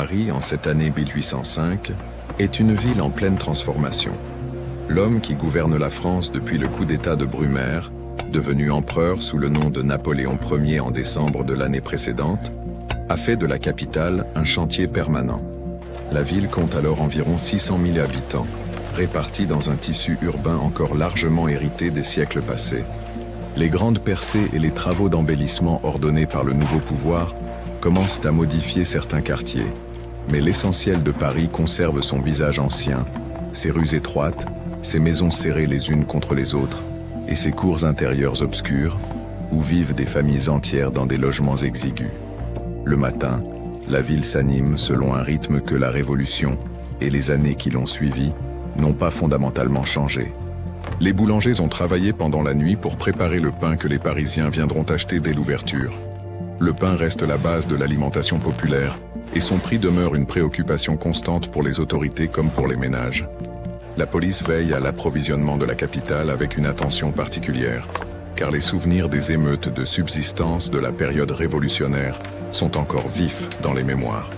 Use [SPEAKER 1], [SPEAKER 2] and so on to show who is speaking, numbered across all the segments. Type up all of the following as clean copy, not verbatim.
[SPEAKER 1] Paris, en cette année 1805, est une ville en pleine transformation. L'homme qui gouverne la France depuis le coup d'État de Brumaire, devenu empereur sous le nom de Napoléon Ier en décembre de l'année précédente, a fait de la capitale un chantier permanent. La ville compte alors environ 600 000 habitants, répartis dans un tissu urbain encore largement hérité des siècles passés. Les grandes percées et les travaux d'embellissement ordonnés par le nouveau pouvoir commencent à modifier certains quartiers, mais l'essentiel de Paris conserve son visage ancien, ses rues étroites, ses maisons serrées les unes contre les autres, et ses cours intérieures obscures, où vivent des familles entières dans des logements exigus. Le matin, la ville s'anime selon un rythme que la Révolution et les années qui l'ont suivi n'ont pas fondamentalement changé. Les boulangers ont travaillé pendant la nuit pour préparer le pain que les Parisiens viendront acheter dès l'ouverture. Le pain reste la base de l'alimentation populaire, et son prix demeure une préoccupation constante pour les autorités comme pour les ménages. La police veille à l'approvisionnement de la capitale avec une attention particulière, car les souvenirs des émeutes de subsistance de la période révolutionnaire sont encore vifs dans les mémoires.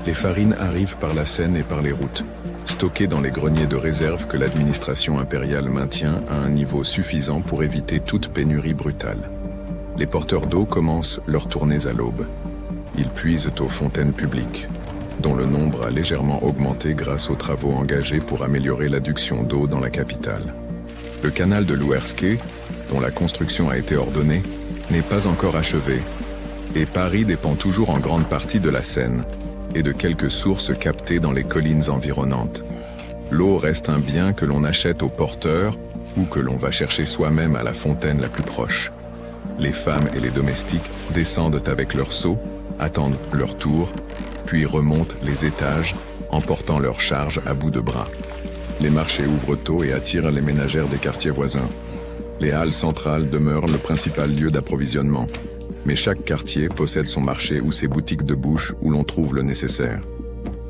[SPEAKER 1] Les farines arrivent par la Seine et par les routes, stockées dans les greniers de réserve que l'administration impériale maintient à un niveau suffisant pour éviter toute pénurie brutale. Les porteurs d'eau commencent leurs tournées à l'aube. Ils puisent aux fontaines publiques, dont le nombre a légèrement augmenté grâce aux travaux engagés pour améliorer l'adduction d'eau dans la capitale. Le canal de l'Ouerské, dont la construction a été ordonnée, n'est pas encore achevé, et Paris dépend toujours en grande partie de la Seine et de quelques sources captées dans les collines environnantes. L'eau reste un bien que l'on achète aux porteurs ou que l'on va chercher soi-même à la fontaine la plus proche. Les femmes et les domestiques descendent avec leurs seaux, attendent leur tour, puis remontent les étages en portant leurs charges à bout de bras. Les marchés ouvrent tôt et attirent les ménagères des quartiers voisins. Les halles centrales demeurent le principal lieu d'approvisionnement, mais chaque quartier possède son marché ou ses boutiques de bouche où l'on trouve le nécessaire.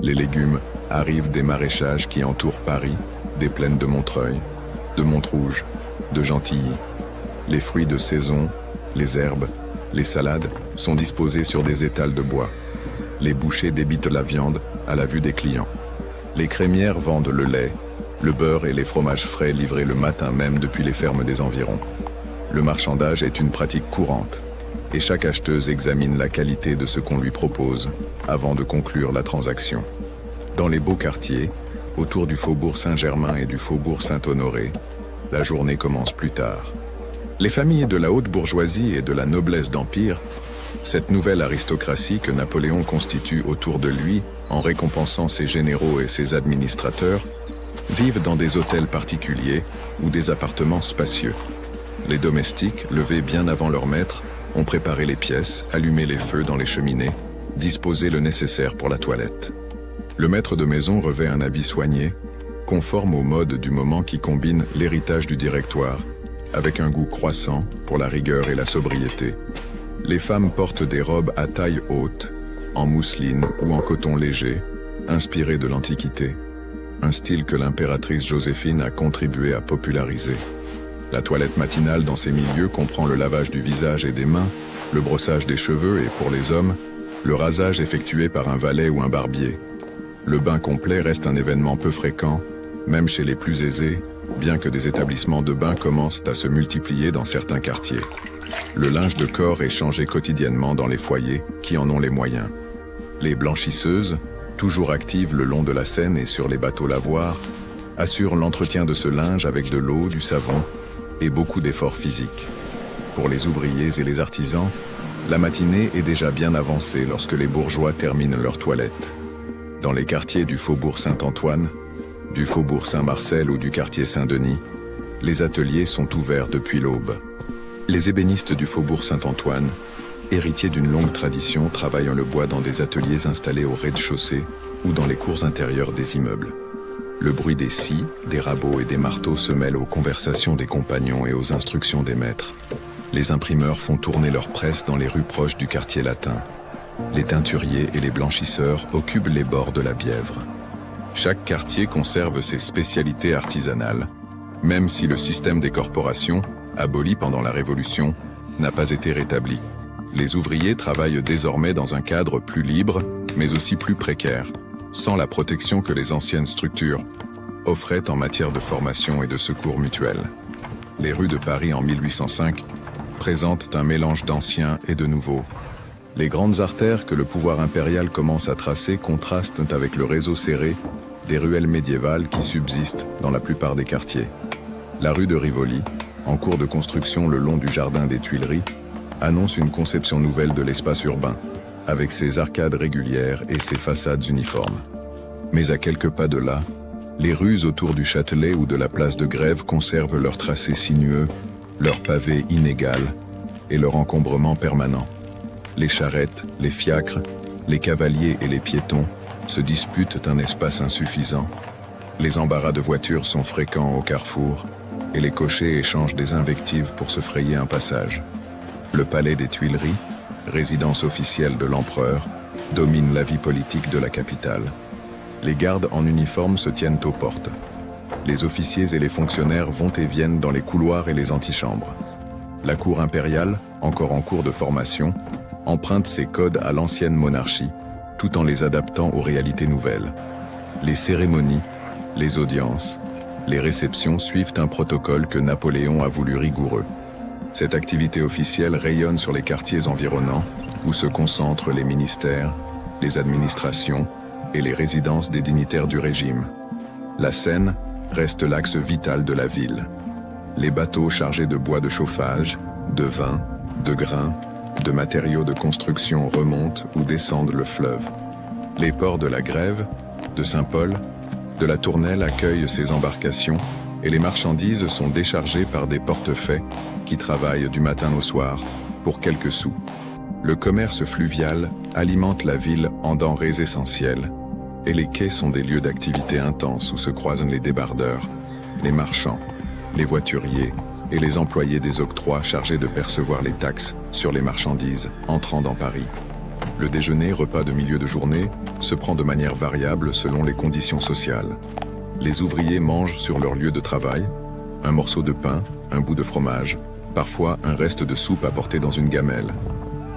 [SPEAKER 1] Les légumes arrivent des maraîchages qui entourent Paris, des plaines de Montreuil, de Montrouge, de Gentilly. Les fruits de saison, les herbes, les salades sont disposés sur des étals de bois. Les bouchers débitent la viande à la vue des clients. Les crémières vendent le lait, le beurre et les fromages frais livrés le matin même depuis les fermes des environs. Le marchandage est une pratique courante, et chaque acheteuse examine la qualité de ce qu'on lui propose avant de conclure la transaction. Dans les beaux quartiers, autour du faubourg Saint-Germain et du faubourg Saint-Honoré, la journée commence plus tard. Les familles de la haute bourgeoisie et de la noblesse d'Empire, cette nouvelle aristocratie que Napoléon constitue autour de lui en récompensant ses généraux et ses administrateurs, vivent dans des hôtels particuliers ou des appartements spacieux. Les domestiques, levés bien avant leur maître, ont préparé les pièces, allumé les feux dans les cheminées, disposé le nécessaire pour la toilette. Le maître de maison revêt un habit soigné, conforme aux modes du moment qui combine l'héritage du directoire, avec un goût croissant pour la rigueur et la sobriété. Les femmes portent des robes à taille haute, en mousseline ou en coton léger, inspirés de l'Antiquité, un style que l'impératrice Joséphine a contribué à populariser. La toilette matinale dans ces milieux comprend le lavage du visage et des mains, le brossage des cheveux et, pour les hommes, le rasage effectué par un valet ou un barbier. Le bain complet reste un événement peu fréquent, même chez les plus aisés, bien que des établissements de bain commencent à se multiplier dans certains quartiers. Le linge de corps est changé quotidiennement dans les foyers qui en ont les moyens. Les blanchisseuses, toujours actives le long de la Seine et sur les bateaux lavoirs, assurent l'entretien de ce linge avec de l'eau, du savon et beaucoup d'efforts physiques. Pour les ouvriers et les artisans, la matinée est déjà bien avancée lorsque les bourgeois terminent leur toilette. Dans les quartiers du faubourg Saint-Antoine, du faubourg Saint-Marcel ou du quartier Saint-Denis, les ateliers sont ouverts depuis l'aube. Les ébénistes du faubourg Saint-Antoine, héritiers d'une longue tradition, travaillent le bois dans des ateliers installés au rez-de-chaussée ou dans les cours intérieures des immeubles. Le bruit des scies, des rabots et des marteaux se mêle aux conversations des compagnons et aux instructions des maîtres. Les imprimeurs font tourner leurs presses dans les rues proches du quartier latin. Les teinturiers et les blanchisseurs occupent les bords de la Bièvre. Chaque quartier conserve ses spécialités artisanales, même si le système des corporations, aboli pendant la Révolution, n'a pas été rétabli. Les ouvriers travaillent désormais dans un cadre plus libre, mais aussi plus précaire, sans la protection que les anciennes structures offraient en matière de formation et de secours mutuels. Les rues de Paris en 1805 présentent un mélange d'anciens et de nouveaux. Les grandes artères que le pouvoir impérial commence à tracer contrastent avec le réseau serré des ruelles médiévales qui subsistent dans la plupart des quartiers. La rue de Rivoli, en cours de construction le long du jardin des Tuileries, annonce une conception nouvelle de l'espace urbain, avec ses arcades régulières et ses façades uniformes. Mais à quelques pas de là, les rues autour du Châtelet ou de la place de Grève conservent leur tracé sinueux, leur pavé inégal et leur encombrement permanent. Les charrettes, les fiacres, les cavaliers et les piétons se disputent un espace insuffisant. Les embarras de voitures sont fréquents au carrefour et les cochers échangent des invectives pour se frayer un passage. Le palais des Tuileries, résidence officielle de l'empereur, domine la vie politique de la capitale. Les gardes en uniforme se tiennent aux portes. Les officiers et les fonctionnaires vont et viennent dans les couloirs et les antichambres. La cour impériale, encore en cours de formation, emprunte ses codes à l'ancienne monarchie, tout en les adaptant aux réalités nouvelles. Les cérémonies, les audiences, les réceptions suivent un protocole que Napoléon a voulu rigoureux. Cette activité officielle rayonne sur les quartiers environnants, où se concentrent les ministères, les administrations et les résidences des dignitaires du régime. La Seine reste l'axe vital de la ville. Les bateaux chargés de bois de chauffage, de vin, de grains, de matériaux de construction remontent ou descendent le fleuve. Les ports de la Grève, de Saint-Paul, de la Tournelle accueillent ces embarcations et les marchandises sont déchargées par des portefaix qui travaillent du matin au soir pour quelques sous. Le commerce fluvial alimente la ville en denrées essentielles et les quais sont des lieux d'activité intense où se croisent les débardeurs, les marchands, les voituriers et les employés des octrois chargés de percevoir les taxes sur les marchandises entrant dans Paris. Le déjeuner, repas de milieu de journée, se prend de manière variable selon les conditions sociales. Les ouvriers mangent sur leur lieu de travail, un morceau de pain, un bout de fromage, parfois un reste de soupe apporté dans une gamelle.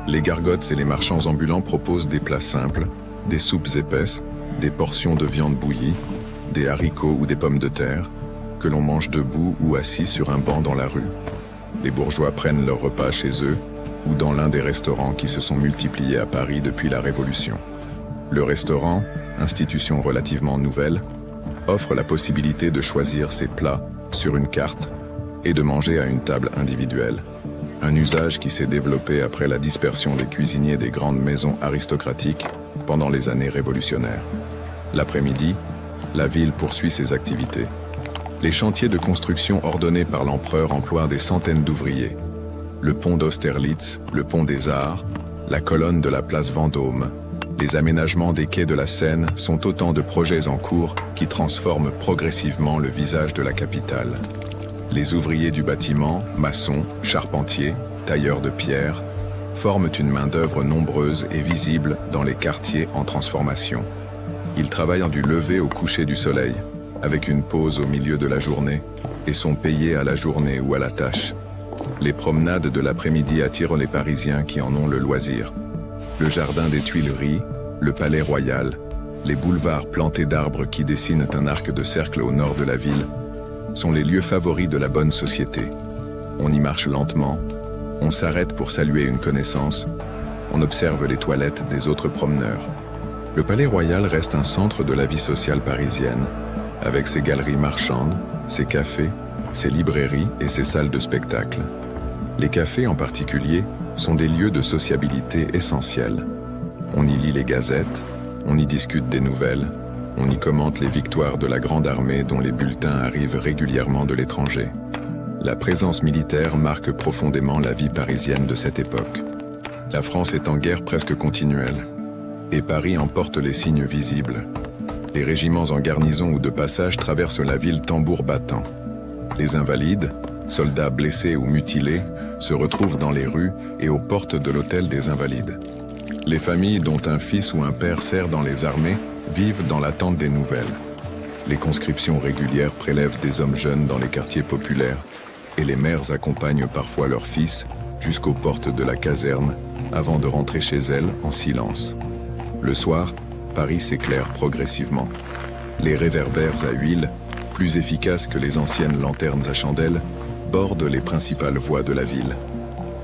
[SPEAKER 1] Les gargotes et les marchands ambulants proposent des plats simples, des soupes épaisses, des portions de viande bouillie, des haricots ou des pommes de terre, que l'on mange debout ou assis sur un banc dans la rue. Les bourgeois prennent leur repas chez eux ou dans l'un des restaurants qui se sont multipliés à Paris depuis la Révolution. Le restaurant, institution relativement nouvelle, offre la possibilité de choisir ses plats sur une carte et de manger à une table individuelle, un usage qui s'est développé après la dispersion des cuisiniers des grandes maisons aristocratiques pendant les années révolutionnaires. L'après-midi, la ville poursuit ses activités. Les chantiers de construction ordonnés par l'empereur emploient des centaines d'ouvriers. Le pont d'Austerlitz, le pont des Arts, la colonne de la place Vendôme, les aménagements des quais de la Seine sont autant de projets en cours qui transforment progressivement le visage de la capitale. Les ouvriers du bâtiment, maçons, charpentiers, tailleurs de pierre, forment une main-d'œuvre nombreuse et visible dans les quartiers en transformation. Ils travaillent du lever au coucher du soleil, avec une pause au milieu de la journée, et sont payés à la journée ou à la tâche. Les promenades de l'après-midi attirent les Parisiens qui en ont le loisir. Le jardin des Tuileries, le Palais Royal, les boulevards plantés d'arbres qui dessinent un arc de cercle au nord de la ville, sont les lieux favoris de la bonne société. On y marche lentement, on s'arrête pour saluer une connaissance, on observe les toilettes des autres promeneurs. Le Palais Royal reste un centre de la vie sociale parisienne, avec ses galeries marchandes, ses cafés, ses librairies et ses salles de spectacle. Les cafés en particulier sont des lieux de sociabilité essentiels. On y lit les gazettes, on y discute des nouvelles, on y commente les victoires de la Grande Armée dont les bulletins arrivent régulièrement de l'étranger. La présence militaire marque profondément la vie parisienne de cette époque. La France est en guerre presque continuelle, et Paris en porte les signes visibles. Les régiments en garnison ou de passage traversent la ville tambour battant. Les invalides, soldats blessés ou mutilés, se retrouvent dans les rues et aux portes de l'hôtel des Invalides. Les familles dont un fils ou un père sert dans les armées vivent dans l'attente des nouvelles. Les conscriptions régulières prélèvent des hommes jeunes dans les quartiers populaires et les mères accompagnent parfois leurs fils jusqu'aux portes de la caserne avant de rentrer chez elles en silence. Le soir, Paris s'éclaire progressivement. Les réverbères à huile, plus efficaces que les anciennes lanternes à chandelle, bordent les principales voies de la ville.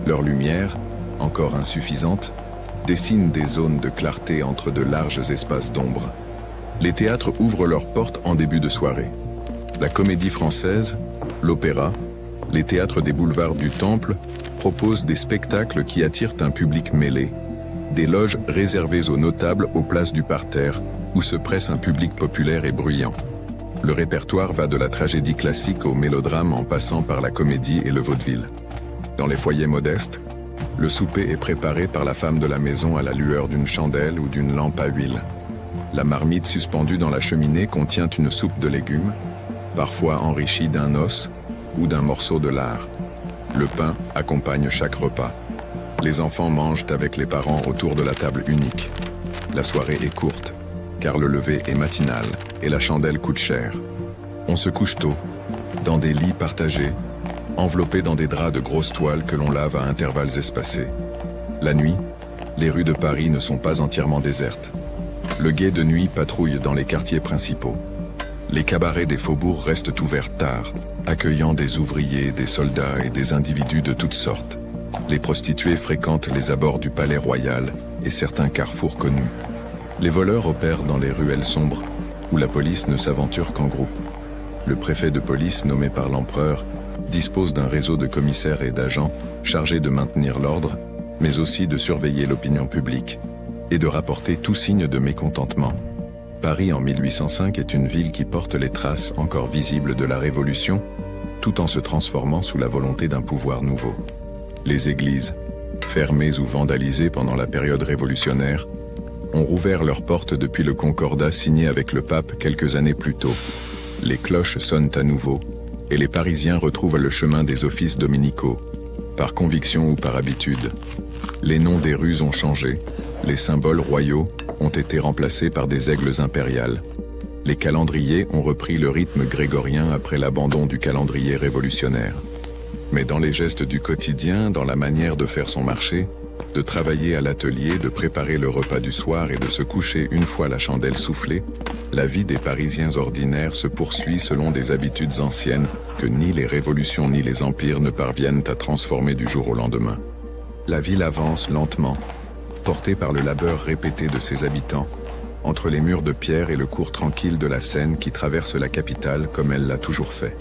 [SPEAKER 1] Leur lumière, encore insuffisante, dessine des zones de clarté entre de larges espaces d'ombre. Les théâtres ouvrent leurs portes en début de soirée. La Comédie Française, l'Opéra, les théâtres des boulevards du Temple proposent des spectacles qui attirent un public mêlé, des loges réservées aux notables aux places du parterre, où se presse un public populaire et bruyant. Le répertoire va de la tragédie classique au mélodrame en passant par la comédie et le vaudeville. Dans les foyers modestes, le souper est préparé par la femme de la maison à la lueur d'une chandelle ou d'une lampe à huile. La marmite suspendue dans la cheminée contient une soupe de légumes, parfois enrichie d'un os ou d'un morceau de lard. Le pain accompagne chaque repas. Les enfants mangent avec les parents autour de la table unique. La soirée est courte, car le lever est matinal et la chandelle coûte cher. On se couche tôt, dans des lits partagés, enveloppés dans des draps de grosses toiles que l'on lave à intervalles espacés. La nuit, les rues de Paris ne sont pas entièrement désertes. Le guet de nuit patrouille dans les quartiers principaux. Les cabarets des faubourgs restent ouverts tard, accueillant des ouvriers, des soldats et des individus de toutes sortes. Les prostituées fréquentent les abords du Palais Royal et certains carrefours connus. Les voleurs opèrent dans les ruelles sombres, où la police ne s'aventure qu'en groupe. Le préfet de police nommé par l'empereur dispose d'un réseau de commissaires et d'agents chargés de maintenir l'ordre, mais aussi de surveiller l'opinion publique et de rapporter tout signe de mécontentement. Paris en 1805 est une ville qui porte les traces encore visibles de la Révolution, tout en se transformant sous la volonté d'un pouvoir nouveau. Les églises, fermées ou vandalisées pendant la période révolutionnaire, ont rouvert leurs portes depuis le concordat signé avec le pape quelques années plus tôt. Les cloches sonnent à nouveau, et les Parisiens retrouvent le chemin des offices dominicaux, par conviction ou par habitude. Les noms des rues ont changé, les symboles royaux ont été remplacés par des aigles impériales. Les calendriers ont repris le rythme grégorien après l'abandon du calendrier révolutionnaire. Mais dans les gestes du quotidien, dans la manière de faire son marché, de travailler à l'atelier, de préparer le repas du soir et de se coucher une fois la chandelle soufflée, la vie des Parisiens ordinaires se poursuit selon des habitudes anciennes que ni les révolutions ni les empires ne parviennent à transformer du jour au lendemain. La ville avance lentement, portée par le labeur répété de ses habitants, entre les murs de pierre et le cours tranquille de la Seine qui traverse la capitale comme elle l'a toujours fait.